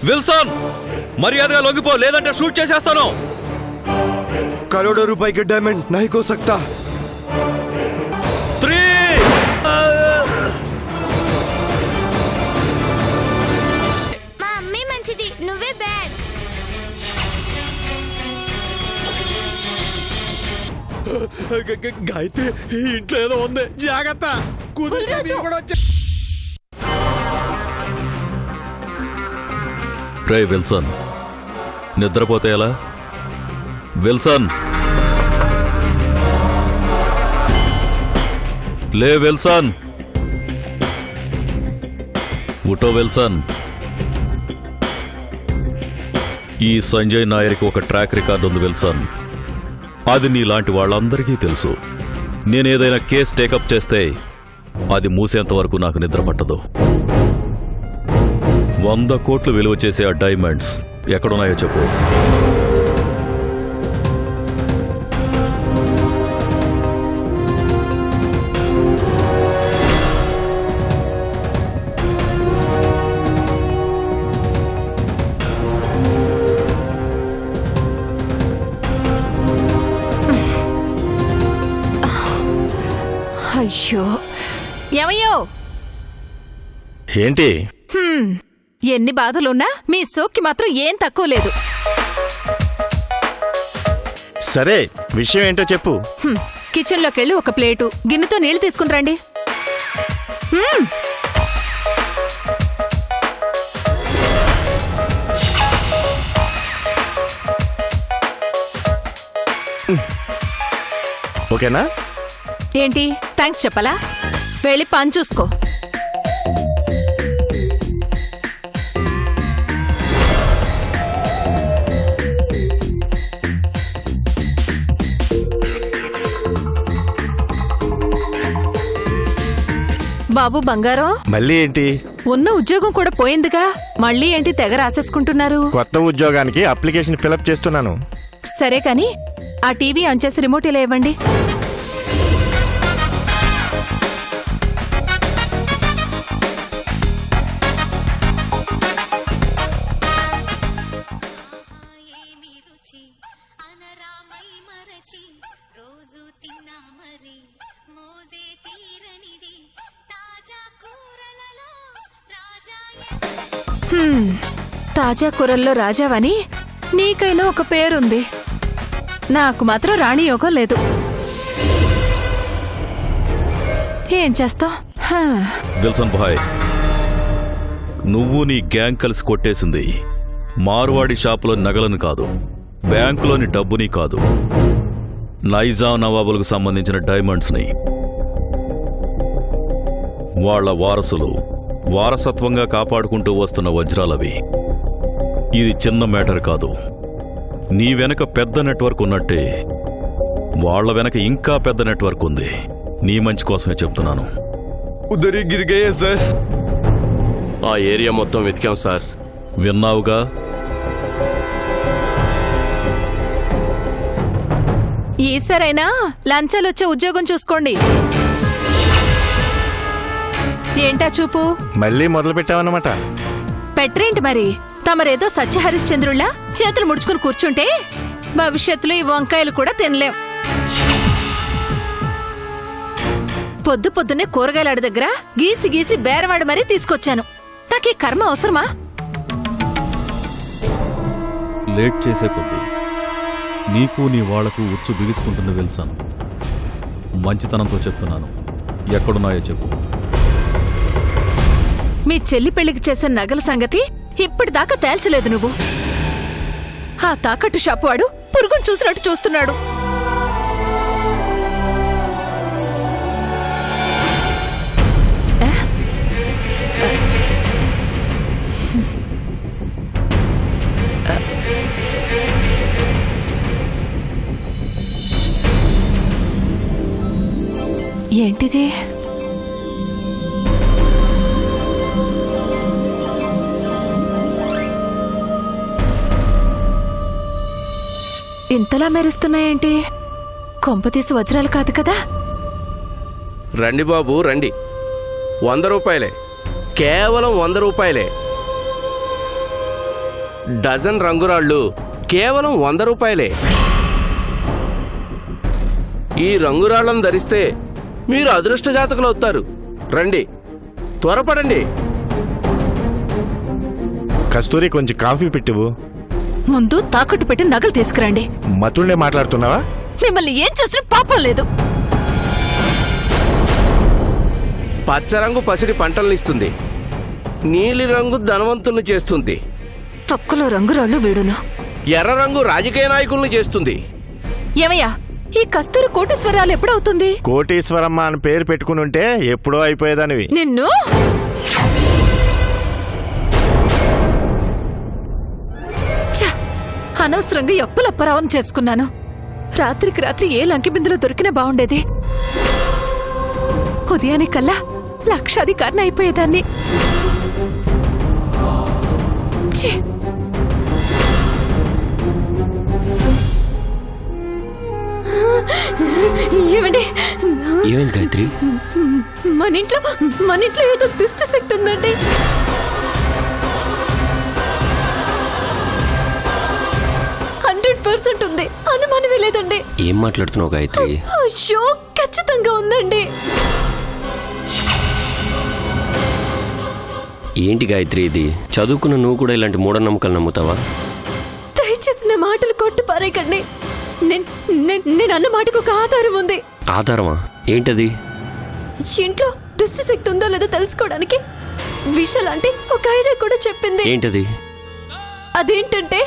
Wilson, మర్యాదగా లొంగిపో, లేదంటే shoot చేసేస్తాను. करोड़ों रुपए के डायमंड नहीं हो सकता. 3 మా అమ్మే మంచిది, నువ్వే బ్యాడ్. గాయత్రి ఇంట్లో ఏదో ఉంది, జాగ్రత్త. రే విల్సన్, నిద్రపోతే ఎలా? విల్సన్, లే విల్సన్, ఉటో విల్సన్. ఈ సంజయ్ నాయర్కి ఒక ట్రాక్ రికార్డు ఉంది విల్సన్. అది నీలాంటి వాళ్ళందరికీ తెలుసు. నేనేదైనా కేసు టేకప్ చేస్తే అది మూసేంత వరకు నాకు నిద్ర పట్టదు. 100 కోట్లు విలువ చేసే ఆ డైమండ్స్ ఎక్కడున్నాయో చెప్పు. అయ్యో, ఏమయ్యో? ఏంటి? ఎన్ని బాధలున్నా మీ సోక్కి మాత్రం ఏం తక్కువ లేదు. సరే, విషయం ఏంటో చెప్పు. కిచెన్లోకి వెళ్ళి ఒక ప్లేటు గిన్నెతో నీళ్లు తీసుకుని రండి. ఓకేనా? ఏంటి థ్యాంక్స్ చెప్పాలా? వెళ్ళి పని చూసుకో. బాబు బంగారం, మళ్ళీ ఏంటి? ఉన్న ఉద్యోగం కూడా పోయిందిగా, మళ్ళీ ఏంటి తెగ రాసేసుకుంటున్నారు? కొత్త ఉద్యోగానికి అప్లికేషన్ ఫిలప్ చేస్తున్నాను. సరే కాని ఆ టీవీ ఆన్ చేసి రిమోట్ ఇలా ఇవ్వండి. తాజా కూరల్లో రాజావని నీకైనా ఒక పేరుంది, నాకు మాత్రం రాణి యోగం లేదు. ఏం చేస్తావ్? విల్సన్ భాయ్, నువ్వు నీ గ్యాంగ్ కలిసి కొట్టేసింది మార్వాడి షాపులో నగలను కాదు, బ్యాంకులోని డబ్బుని కాదు, నైజాం నవాబులకు సంబంధించిన డైమండ్స్ని. వాళ్ల వారసులు వారసత్వంగా కాపాడుకుంటూ వస్తున్న వజ్రాలవి. ఇది చిన్న మ్యాటర్ కాదు. నీ వెనక పెద్ద నెట్వర్క్ ఉన్నట్టే వాళ్ల వెనక ఇంకా పెద్ద నెట్వర్క్ ఉంది. నీ మంచి కోసమే చెప్తున్నాను. ఉదరి గిరిగయ్యా సార్. ఆ ఏరియా మొత్తం వెతికాం సార్. విన్నావుగా? ఈసారైనా లంచాలొచ్చే ఉద్యోగం చూసుకోండి. ఏంటా చూపు? మళ్ళీ మొదలు పెట్టావన్నమాట. పెట్టరేంటి మరి? తమరేదో సత్యహరిశ్చంద్రుల్లా చేతులు ముడుచుకుని కూర్చుంటే భవిష్యత్తులో ఈ వంకాయలు కూడా తినలేం. పొద్దు పొద్దున్నే కూరగాయలాడి దగ్గర గీసి గీసి బేరవాడి మరీ తీసుకొచ్చాను. నాకు ఈ కర్మ అవసరమా? లేట్ చేసే కొద్దీ నీకు నీ వాళ్లకు ఉచ్చు బిగుసుకుంటుంది విల్సన్. మంచితనంతో చెప్తున్నాను, ఎక్కడున్నాయో చెప్పు. మీ చెల్లి పెళ్లికి చేసిన నగల సంగతి ఇప్పటిదాకా తేల్చలేదు నువ్వు. ఆ తాకట్టు షాపు వాడు పురుగును చూసినట్టు చూస్తున్నాడు. ఏంటిది? ఇంతలా మెరుస్తున్నాయేంటి? కొంపతీసి వజ్రాలు కాదు కదా? రండి బాబు రండి, 100 రూపాయలే, కేవలం 100 రూపాయలే. డజన్ రంగురాళ్ళు కేవలం 100 రూపాయలే. ఈ రంగురాళ్లను ధరిస్తే మీరు అదృష్ట జాతకులు అవుతారు. రండి, త్వరపడండి. కస్తూరి, కొంచెం కాఫీ పెట్టివు. ముందు తాకట్టు పెట్టి నగలు తీసుకురండి. మతుల్నే మాట్లాడుతున్నావా? మిమ్మల్ని ఏం చేసిన పాపం లేదు. పచ్చరంగు పసిడి పంటలనిస్తుంది, నీలి రంగు ధనవంతుల్ని చేస్తుంది, తొక్కలో రంగురాళ్ళు వీడును. ఎర్ర రంగు రాజకీయ నాయకుల్ని చేస్తుంది. ఏమయ్యా, ఈ కస్తూరి కోటేశ్వరాలు ఎప్పుడవుతుంది? కోటీశ్వరమ్మ అని పేరు పెట్టుకుని ఉంటే ఎప్పుడో అయిపోయేదానివి. నిన్ను అనవసరంగా ఎప్పులప్పరావని చేసుకున్నాను. రాత్రికి రాత్రి ఏ లంకి బిందులో దొరికినా బాగుండేది. ఉదయానికల్లా లక్షాధికారిని అయిపోయేదాన్ని. ఏమండి? ఏమైంది గాయత్రి? మన ఇంట్లో ఏదో దుష్ట శక్తి ఉందండి. ఉంది, అనుమానమే లేదండి. ఏం మాట్లాడుతున్నావు గాయత్రి? అయ్యో, ఖచ్చితంగా ఉందండి. ఏంటి గాయత్రి ఇది? చదువుకున్న నువ్వు కూడా ఇలాంటి మూఢనమ్మకాలు నమ్ముతావా? దయచేసి నా మాటలు కొట్టు పారేయకండి. నేను అన్న మాటకు ఒక ఆధారం ఉంది. ఆధారమా? ఏంటది? ఇంట్లో దుష్ట శక్తి ఉందో లేదో తెలుసుకోవడానికి విశాలాంటి ఒక ఐడియా కూడా చెప్పింది. ఏంటది? అదేంటంటే,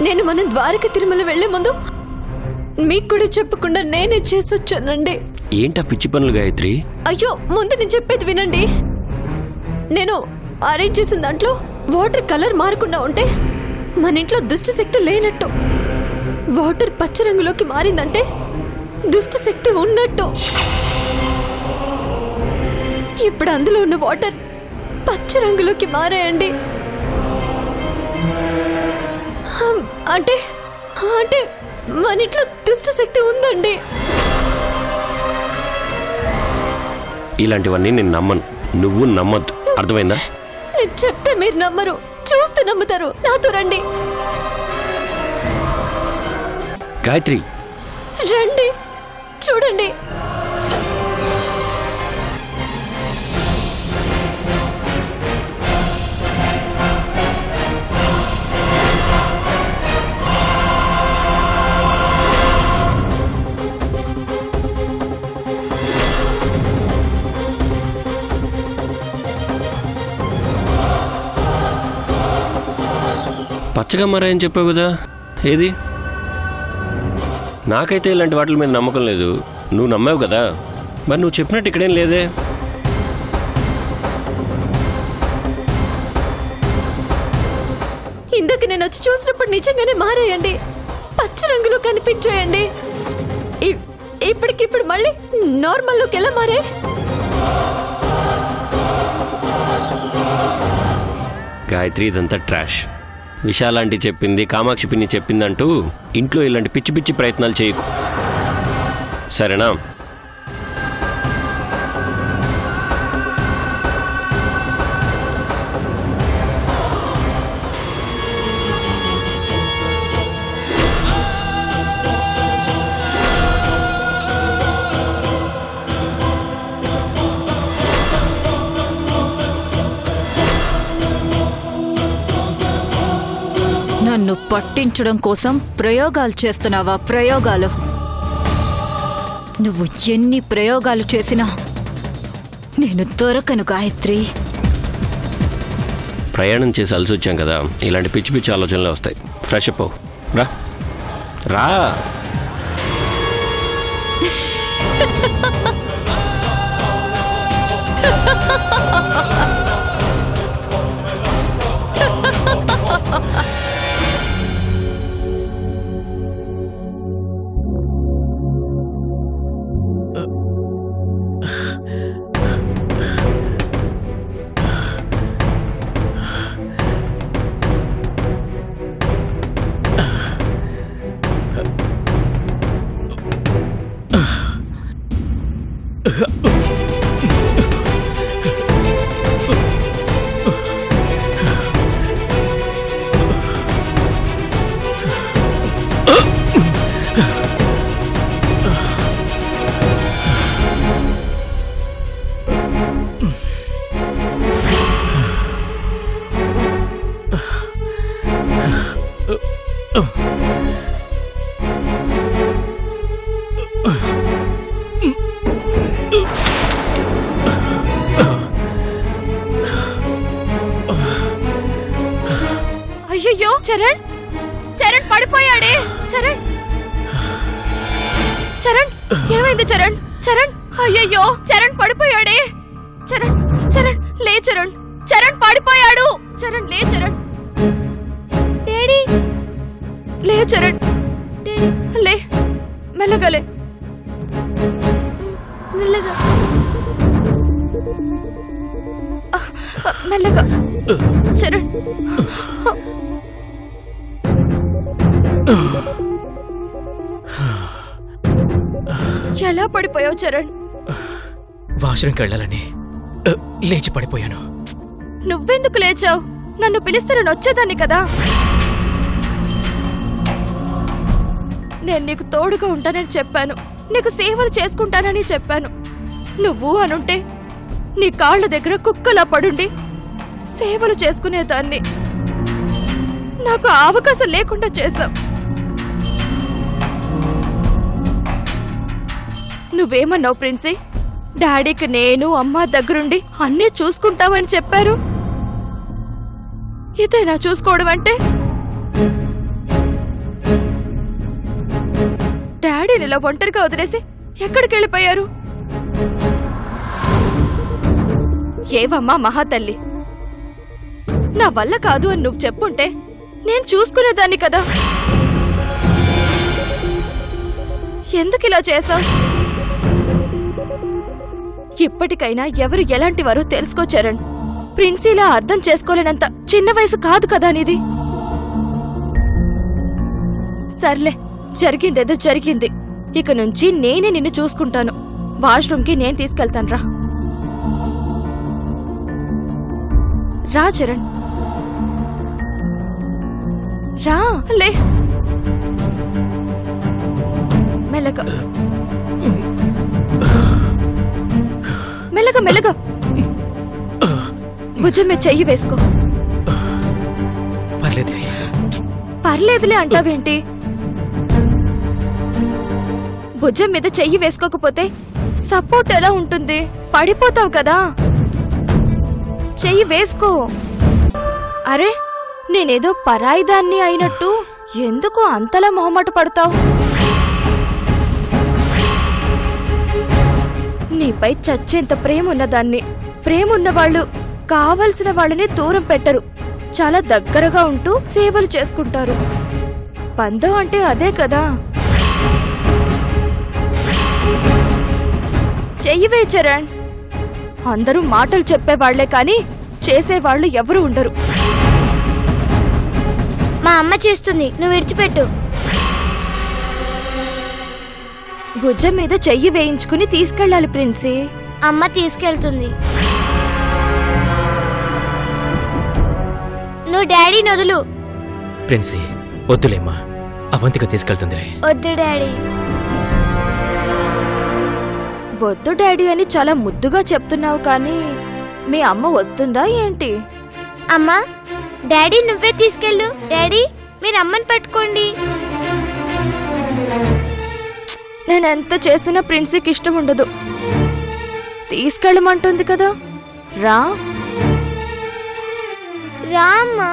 నేను మన ద్వారక తిరుమల వెళ్లే ముందు మీకు కూడా చెప్పకుండా నేనే చేసొచ్చానండి. ఏంటా పిచ్చి పనులు గాయత్రి? అయ్యో, ముందు నేను చెప్పేది వినండి. నేను అరేంజ్ చేసిన దాంట్లో వాటర్ కలర్ మారకుండా ఉంటే మన ఇంట్లో దుష్ట శక్తి లేనట్టు. వాటర్ పచ్చ రంగులోకి మారిందంటే దుష్ట శక్తి ఉన్నట్టు. ఇప్పుడు అందులో ఉన్న వాటర్ పచ్చ రంగులోకి మారాయండి. అంటే అంటే మన ఇంట్లో దుష్ట శక్తి ఉందండి. ఇలాంటివన్నీ నేను నమ్మను, నువ్వు నమ్మద్దు, అర్థమైందా? నేను చెప్తే మీరు నమ్మరు, చూస్తే నమ్ముతారు. నాతో రండి. గాయత్రి, రండి, చూడండి. పచ్చగా మారాయని చెప్పావు కదా, ఏది? నాకైతే ఇలాంటి వాటి మీద నమ్మకం లేదు. నువ్వు నమ్మావు కదా, మరి నువ్వు చెప్పినట్టు ఇక్కడేం లేదే. ఇందాక నేను వచ్చి చూసినప్పుడు నిజంగానే మారాయండి, పచ్చ రంగులో కనిపించాయండి. ఇప్పటికిప్పుడు మళ్ళీ నార్మల్లోకి ఎలా మారే? గాయత్రి, ఇదంతా ట్రాష్. విశాలాంటి చెప్పింది, కామాక్షి పిన్ని చెప్పిందంటూ ఇంట్లో ఇలాంటి పిచ్చి పిచ్చి ప్రయత్నాలు చేయకు, సరేనా? నన్ను పట్టించడం కోసం ప్రయోగాలు చేస్తున్నావా? ప్రయోగాలు? నువ్వు ఎన్ని ప్రయోగాలు చేసినా నేను దొరకను గాయత్రి. ప్రయాణం చేసి అలసి వచ్చాం కదా, ఇలాంటి పిచ్చి పిచ్చి ఆలోచనలు వస్తాయి. ఫ్రెష్ అప్ రా రా. అయ్యో చరణ్ చరణ్ పడిపోయాడే. చరణ్ చరణ్ ఏమైంది చరణ్? చరణ్ అయ్యో చరణ్ పడిపోయాడే. చరణ్ చరణ్ లే చరణ్. చరణ్ పడిపోయాడు. చరణ్ లే చరణ్. డాడీ లే చరణ్. డాడీ లే మెల్లగా లే మెల్లగా మెల్లగా. చరణ్ ఎలా పడిపోయావు చరణ్? వాష్రూమ్కి వెళ్ళాలని లేచి పడిపోయాను. నువ్వెందుకు లేచావు? నన్ను పిలిస్తే నేను వచ్చేదాన్ని కదా. నేను నీకు తోడుగా ఉంటానని చెప్పాను, నీకు సేవలు చేసుకుంటానని చెప్పాను. నువ్వు అనుంటే నీ కాళ్ళ దగ్గర కుక్కలా పడుండి సేవలు చేసుకునేదాన్ని. నాకు ఆ అవకాశం లేకుండా చేశావు. నువ్వేమన్నావు ప్రిన్సీ? డాడీకి నేను అమ్మ దగ్గరుండి అన్నీ చూసుకుంటామని చెప్పారు. ఇదేనా చూసుకోవడం అంటే? డాడీని ఇలా ఒంటరిగా వదిలేసి ఎక్కడికి వెళ్ళిపోయారు? ఏవమ్మా మహాతల్లి, నా వల్ల కాదు అని నువ్వు చెప్పుంటే నేను చూసుకునేదాన్ని కదా. ఎందుకు ఇలా చేశావు? ఇప్పటికైనా ఎవరు ఎలాంటి వారో తెలుసుకో చరణ్. ప్రిన్సీలా అర్థం చేసుకోలేనంత చిన్న వయసు కాదు కదా నీది. సర్లే, జరిగిందేదో జరిగింది. ఇక నుంచి నేనే నిన్ను చూసుకుంటాను. వాష్రూమ్కి నేను తీసుకెళ్తాను. రా రా చరణ్, రా. లే మెల్లగా మెల్లగా మెల్లగా. భుజం మీద చెయ్యి వేసుకో. పర్లేదులే అంటావేంటి? భుజం మీద చెయ్యి వేసుకోకపోతే సపోర్ట్ ఎలా ఉంటుంది? పడిపోతావు కదా. చెయ్యి వేసుకో. అరే, నేనేదో పరాయిదాన్ని అయినట్టు ఎందుకు అంతలా మొహమాట పడతావు? నీపై చచ్చేంత ప్రేమ ఉన్నదాన్ని. ప్రేమ ఉన్నవాళ్ళు కావలసిన వాళ్ళని దూరం పెట్టరు, చాలా దగ్గరగా ఉంటూ సేవలు చేసుకుంటారు. బంధం అంటే అదే కదా. చెయ్యి వే చరణ్. అందరూ మాటలు చెప్పేవాళ్లే కాని చేసేవాళ్లు ఎవరు ఉండరు. మా అమ్మ చేస్తుంది, నువ్వు విడిచిపెట్టు. భుజం మీద చెయ్యి వేయించుకుని తీసుకెళ్ళాలి ప్రిన్సీ. అమ్మ తీసుకెళ్తుంది. నువ్వు డాడీని వదులు. ప్రిన్సీ వద్దులేమ్మా, అవంతిక తీసుకెళ్తుందిలే. వద్దు డాడీ. వద్దు డాడీ అని చాలా ముద్దుగా చెప్తున్నావు, కానీ మీ అమ్మ వస్తుందా ఏంటి? అమ్మా, డాడీ నువ్వే తీసుకెళ్ళు. డాడీ, మీరు అమ్మని పట్టుకోండి. నేనెంత చేసినా ప్రిన్సీకి ఇష్టం ఉండదు. తీసుకెళ్ళమంటుంది కదా. రా రామ్మా.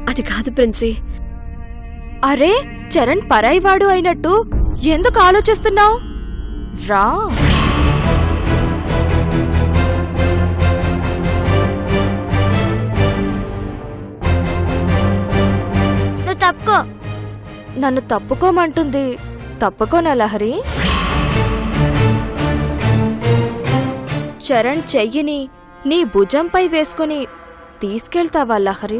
అది కాదు ప్రిన్సీ. అరే, చరణ్ పరాయివాడు అయినట్టు ఎందుకు ఆలోచిస్తున్నావు? రా. నువ్వు తప్పుకో. నన్ను తప్పుకోమంటుంది. తప్పుకోనా లహరి? చరణ్ చెయ్యిని నీ భుజంపై వేసుకుని తీసుకెళ్తావా లహరి?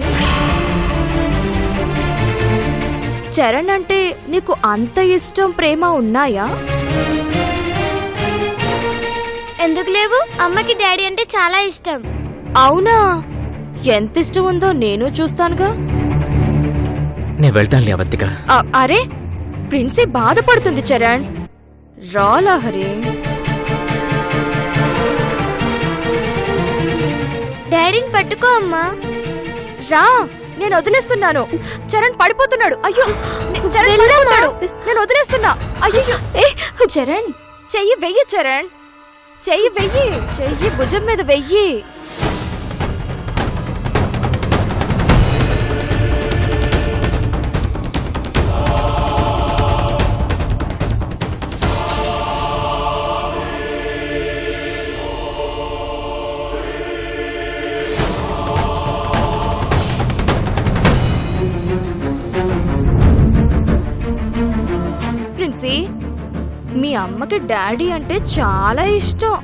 చరణ్ అంటే నీకు అంత ఇష్టం, ప్రేమ ఉన్నాయా? ఎందుకు లేవు? అమ్మకి డాడీ అంటే చాలా ఇష్టం. అవునా? ఎంత ఇష్టం ఉందో నేను చూస్తానుగా. నేను వెళ్తానులే అవంతిక. అరే ప్రిన్సీ బాధపడుతుంది చరణ్. రా లహరి. డాడీని పట్టుకో అమ్మా. రా, నేను వదిలేస్తున్నాను. చరణ్ పడిపోతున్నాడు. అయ్యో చరణ్ పడిపోతాడు. నేను వదిలేస్తున్నా. అయ్యో చరణ్ చెయ్యి వెయ్యి. చరణ్ చెయ్యి వెయ్యి. చెయ్యి భుజం మీద వెయ్యి. ప్రిన్సీ, మీ అమ్మకి డాడీ అంటే చాలా ఇష్టం.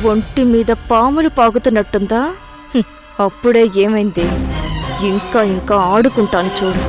ఒంటి మీద పాములు పాగుతున్నట్టుందా? అప్పుడే ఏమైంది? ఇంకా ఇంకా ఆడుకుంటాను చూడు.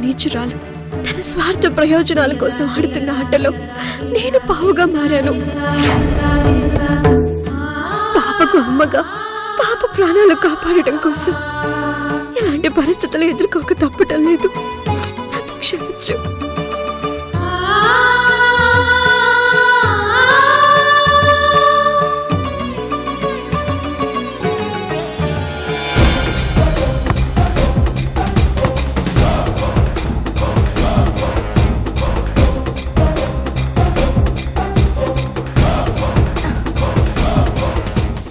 నీచురాలు తన స్వార్థ ప్రయోజనాల కోసం ఆడుతున్న ఆటలో నేను పావుగా మారాను. పాపకు అమ్మగా పాప ప్రాణాలు కాపాడటం కోసం ఎలాంటి పరిస్థితులు ఎదుర్కోక తప్పటం లేదు. నన్ను క్షమించు.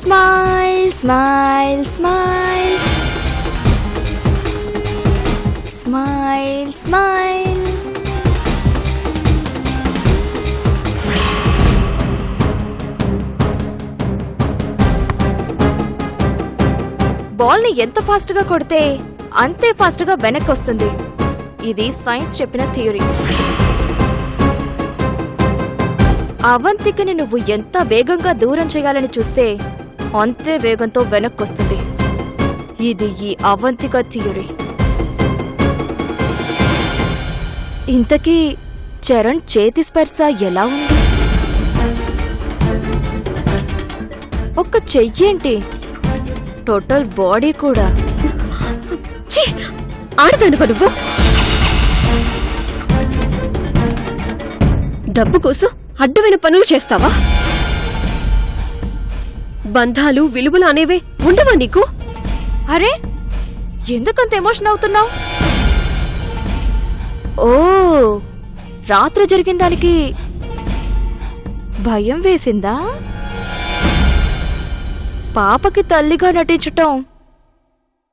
Smile, smile, smile, smile. Ball ని ఎంత ఫాస్ట్ గా కొడితే అంతే ఫాస్ట్ గా వెనక్కి వస్తుంది. ఇది సైన్స్ చెప్పిన థియరీ. అవంతికని నువ్వు ఎంత వేగంగా దూరం చేయాలని చూస్తే అంతే వేగంతో వెనక్కొస్తుంది. ఇది ఈ అవంతిక థియరీ. ఇంతకీ చరణ్ చేతి స్పర్శ ఎలా ఉంది? ఒక్క చెయ్యేంటి, టోటల్ బాడీ కూడా. ఆడదానివా నువ్వు? డబ్బు కోసం అడ్డమైన పనులు చేస్తావా? బంధాలు విలువలు అనేవే ఉండవా నీకు? అరే ఎందుకంత ఎమోషన్ అవుతున్నావు? ఓ, రాత్రి జరిగిన దానికి భయం వేసిందా? పాపకి తల్లిగా నటించటం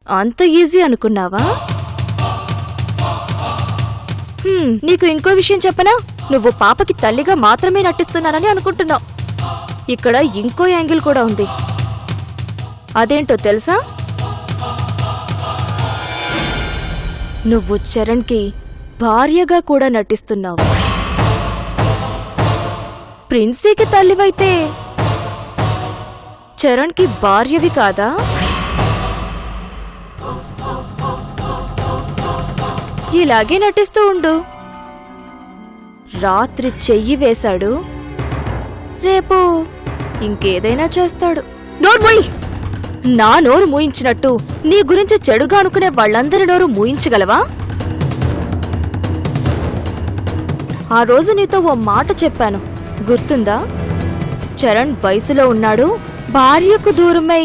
అంత ఈజీ అనుకున్నావా? నీకు ఇంకో విషయం చెప్పనా? నువ్వు పాపకి తల్లిగా మాత్రమే నటిస్తున్నానని అనుకుంటున్నావు. ఇక్కడ ఇంకో యాంగిల్ కూడా ఉంది. అదేంటో తెలుసా? నువ్వు చరణ్కి భార్యగా కూడా నటిస్తున్నావు. ప్రిన్సీకి తల్లివైతే చరణ్కి భార్యవి కాదా? ఇలాగే నటిస్తూ ఉండు. రాత్రి చెయ్యి వేశాడు, రేపు ఇంకేదైనా చేస్తాడు. నోరు మూయి! నా నోరు మూయించినట్టు నీ గురించి చెడుగా అనుకునే వాళ్ళందరి నోరు మూయించగలవా? ఆ రోజు నీతో ఓ మాట చెప్పాను, గుర్తుందా? చరణ్ వయసులో ఉన్నాడు, భార్యకు దూరమై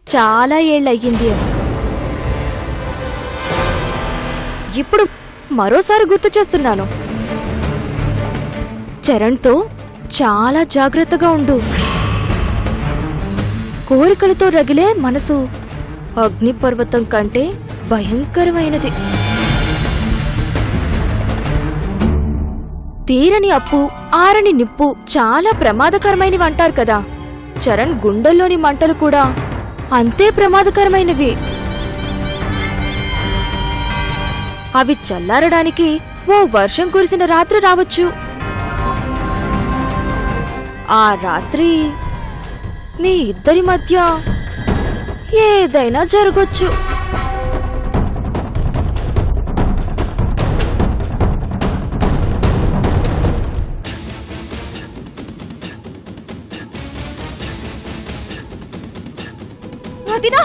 చాలా ఏళ్ళయ్యింది అని. ఇప్పుడు మరోసారి గుర్తు చేస్తున్నాను. చరణ్తో చాలా జాగ్రత్తగా ఉండు. కోరికలతో రగిలే మనసు అగ్నిపర్వతం కంటే భయంకరమైనది. తీరని అప్పు, ఆరని నిప్పు చాలా ప్రమాదకరమైనవి అంటారు కదా. చరణ్ గుండెల్లోని మంటలు కూడా అంతే ప్రమాదకరమైనవి. అవి చల్లారడానికి ఓ వర్షం కురిసిన రాత్రి రావచ్చు. ఆ రాత్రి మీ ఇద్దరి మధ్య ఏదైనా జరగొచ్చు. వదినా